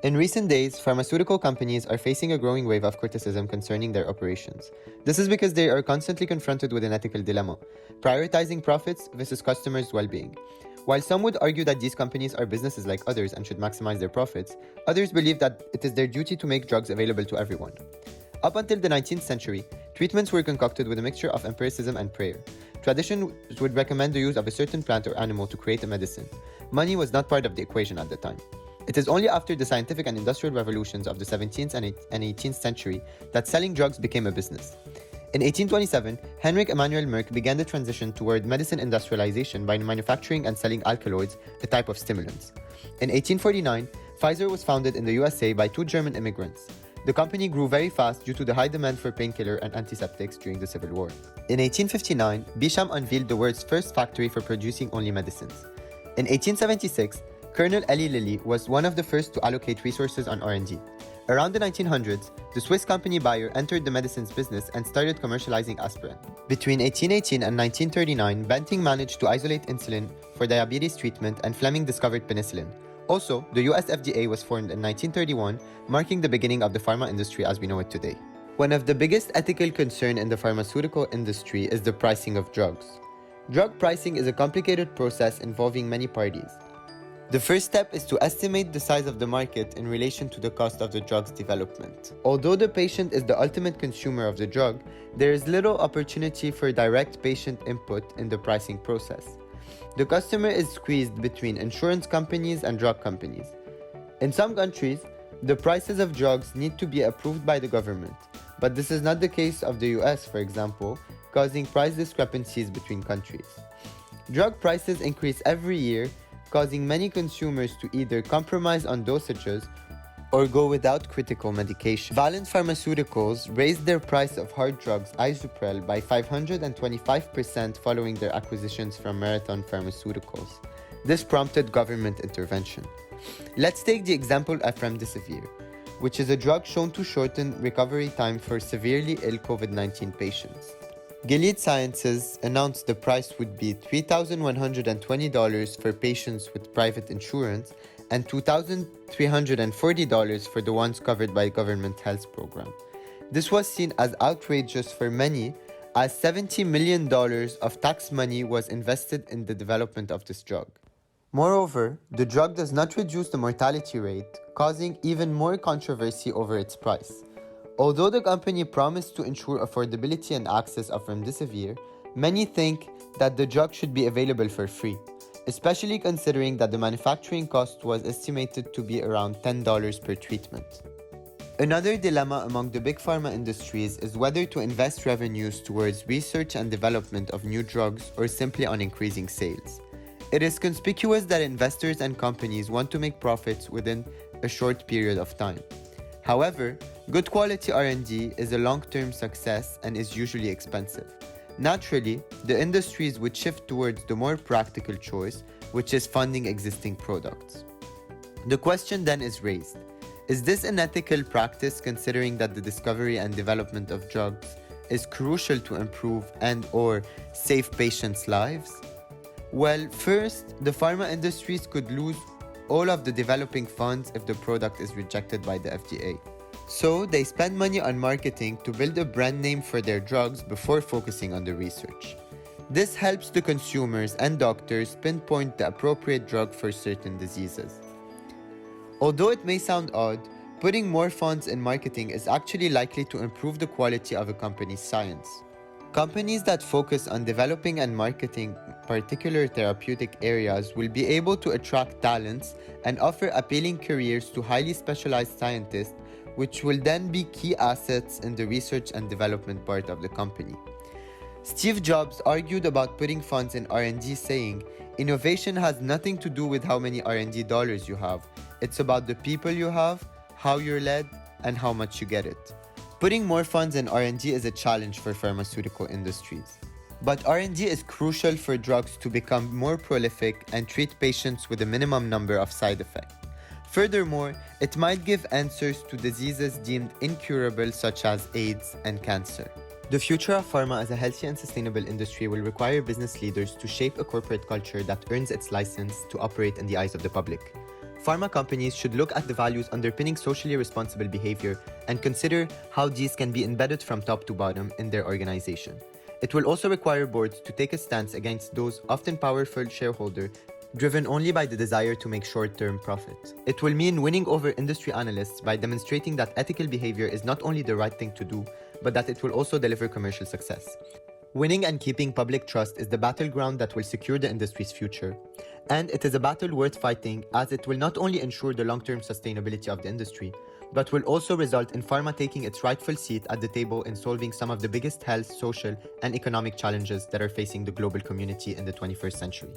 In recent days, pharmaceutical companies are facing a growing wave of criticism concerning their operations. This is because they are constantly confronted with an ethical dilemma, prioritizing profits versus customers' well-being. While some would argue that these companies are businesses like others and should maximize their profits, others believe that it is their duty to make drugs available to everyone. Up until the 19th century, treatments were concocted with a mixture of empiricism and prayer. Tradition would recommend the use of a certain plant or animal to create a medicine. Money was not part of the equation at the time. It is only after the scientific and industrial revolutions of the 17th and 18th century that selling drugs became a business. In 1827, Heinrich Emanuel Merck began the transition toward medicine industrialization by manufacturing and selling alkaloids, a type of stimulants. In 1849, Pfizer was founded in the USA by two German immigrants. The company grew very fast due to the high demand for painkiller and antiseptics during the Civil War. In 1859, Bisham unveiled the world's first factory for producing only medicines. In 1876, Colonel Eli Lilly was one of the first to allocate resources on R&D. Around the 1900s, the Swiss company Bayer entered the medicines business and started commercializing aspirin. Between 1818 and 1939, Banting managed to isolate insulin for diabetes treatment, and Fleming discovered penicillin. Also, the US FDA was formed in 1931, marking the beginning of the pharma industry as we know it today. One of the biggest ethical concerns in the pharmaceutical industry is the pricing of drugs. Drug pricing is a complicated process involving many parties. The first step is to estimate the size of the market in relation to the cost of the drug's development. Although the patient is the ultimate consumer of the drug, there is little opportunity for direct patient input in the pricing process. The customer is squeezed between insurance companies and drug companies. In some countries, the prices of drugs need to be approved by the government, but this is not the case of the US, for example, causing price discrepancies between countries. Drug prices increase every year, causing many consumers to either compromise on dosages or go without critical medication. Valent Pharmaceuticals raised their price of hard drugs Isuprel by 525% following their acquisitions from Marathon Pharmaceuticals. This prompted government intervention. Let's take the example of remdesivir, which is a drug shown to shorten recovery time for severely ill COVID-19 patients. Gilead Sciences announced the price would be $3,120 for patients with private insurance and $2,340 for the ones covered by government health program. This was seen as outrageous for many, as $70 million of tax money was invested in the development of this drug. Moreover, the drug does not reduce the mortality rate, causing even more controversy over its price. Although the company promised to ensure affordability and access of remdesivir, many think that the drug should be available for free, especially considering that the manufacturing cost was estimated to be around $10 per treatment. Another dilemma among the big pharma industries is whether to invest revenues towards research and development of new drugs or simply on increasing sales. It is conspicuous that investors and companies want to make profits within a short period of time. However, good quality R&D is a long-term success and is usually expensive. Naturally, the industries would shift towards the more practical choice, which is funding existing products. The question then is raised: is this an ethical practice considering that the discovery and development of drugs is crucial to improve and/or save patients' lives? Well, first, the pharma industries could lose all of the developing funds if the product is rejected by the FDA. So, they spend money on marketing to build a brand name for their drugs before focusing on the research. This helps the consumers and doctors pinpoint the appropriate drug for certain diseases. Although it may sound odd, putting more funds in marketing is actually likely to improve the quality of a company's science. Companies that focus on developing and marketing particular therapeutic areas will be able to attract talents and offer appealing careers to highly specialized scientists, which will then be key assets in the research and development part of the company. Steve Jobs argued about putting funds in R&D, saying, "Innovation has nothing to do with how many R&D dollars you have. It's about the people you have, how you're led, and how much you get it." Putting more funds in R&D is a challenge for pharmaceutical industries. But R&D is crucial for drugs to become more prolific and treat patients with a minimum number of side effects. Furthermore, it might give answers to diseases deemed incurable such as AIDS and cancer. The future of pharma as a healthy and sustainable industry will require business leaders to shape a corporate culture that earns its license to operate in the eyes of the public. Pharma companies should look at the values underpinning socially responsible behavior and consider how these can be embedded from top to bottom in their organization. It will also require boards to take a stance against those often powerful shareholders driven only by the desire to make short-term profit. It will mean winning over industry analysts by demonstrating that ethical behavior is not only the right thing to do, but that it will also deliver commercial success. Winning and keeping public trust is the battleground that will secure the industry's future. And it is a battle worth fighting, as it will not only ensure the long-term sustainability of the industry, but will also result in pharma taking its rightful seat at the table in solving some of the biggest health, social, and economic challenges that are facing the global community in the 21st century.